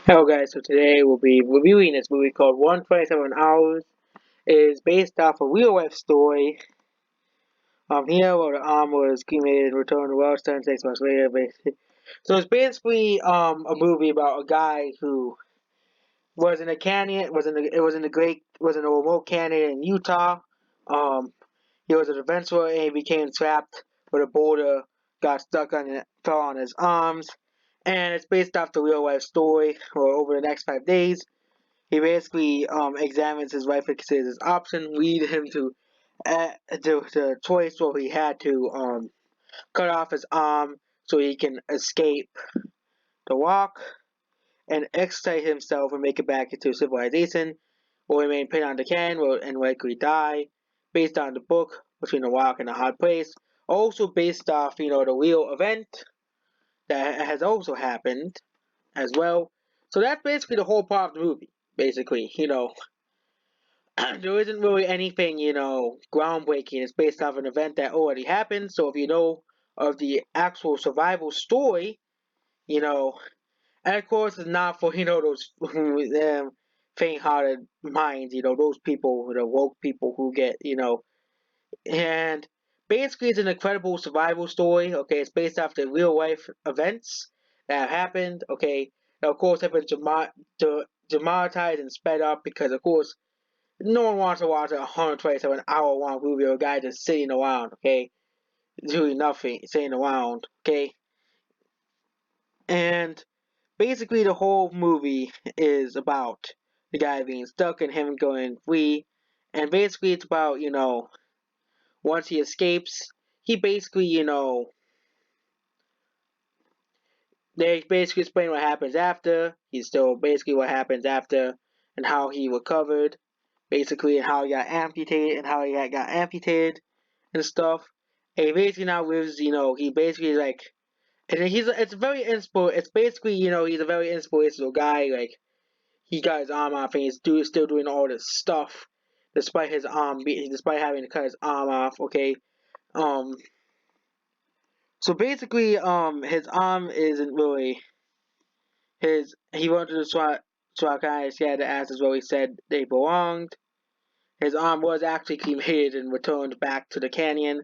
Hello guys, so today we'll be reviewing this movie called 127 Hours. It is based off a real life story. Here where the arm was cremated and returned to Wellston 6 months later, basically. So it's basically a movie about a guy who was in a canyon, was in a remote canyon in Utah. Um he was an adventurer and he became trapped with a boulder, got stuck on it, fell on his arms, and it's based off the real life story. Or over the next 5 days, he basically examines his wife and considers his option, lead him to the choice where he had to cut off his arm so he can escape the walk and extricate himself and make it back into civilization, or remain pinned on the can and likely die, based on the book Between the Rock and a Hard Place. Also based off, the real event that has also happened as well. So that's basically the whole part of the movie. Basically, there isn't really anything, groundbreaking. It's based off an event that already happened. So if you know of the actual survival story, you know, and of course it's not for, those faint-hearted minds, those people, the woke people who get, and basically it's an incredible survival story. Okay, it's based off the real life events that have happened. Okay, now, of course, have been dramatized and sped up because, of course, no one wants to watch a 127-hour long movie of a guy just sitting around, okay? Doing nothing, sitting around, okay? And basically, the whole movie is about the guy being stuck and him going free. And basically, it's about, once he escapes, he basically, they basically explain what happens after. He's still basically what happens after and how he recovered, basically, and how he got amputated and how he got amputated and stuff. And he basically now lives, he basically like, and it's basically, he's a very inspirational guy. Like, he got his arm off and still doing all this stuff despite despite having to cut his arm off. Okay, um, so basically, his arm isn't really he went to the SWAT guy, he had to ask as well. He said they belonged. His arm was actually cremated and returned back to the canyon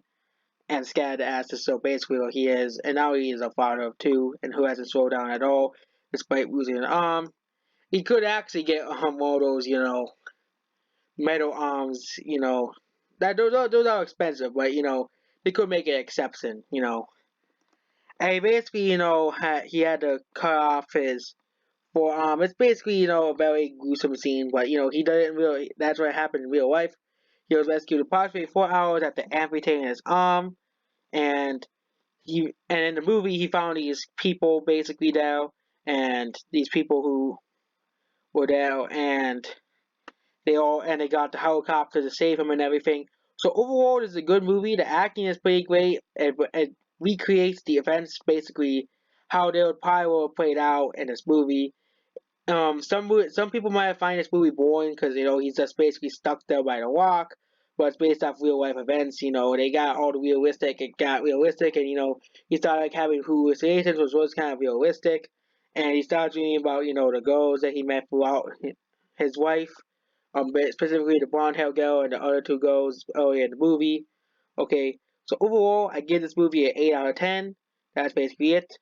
and scattered the ashes. So basically, what he is, and now he is a father of two, and who hasn't slowed down at all despite losing an arm. He could actually get one of those, metal arms, that those are expensive, but they could make an exception, And he basically, he had to cut off his forearm. It's basically, a very gruesome scene, but he doesn't really. That's what happened in real life. He was rescued approximately 4 hours after amputating his arm, and in the movie he found these people basically there, and these people who were there, and they got the helicopter to save him and everything. So overall, it's a good movie. The acting is pretty great. It recreates the events basically how they would probably have played out in this movie. Some people might find this movie boring because he's just basically stuck there by the rock, but it's based off real life events. They got all the realistic. It got realistic, and he started like having hallucinations, which was kind of realistic, and he started dreaming about the girls that he met throughout his life, but specifically the blonde haired girl and the other two girls earlier in the movie. Okay, so overall, I give this movie an 8 out of 10. That's basically it.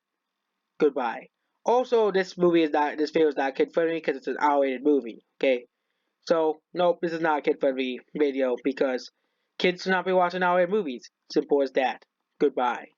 Goodbye. Also, this video is not kid friendly because it's an R-rated movie. Okay, so nope, this is not a kid friendly video because kids should not be watching R-rated movies. Simple as that. Goodbye.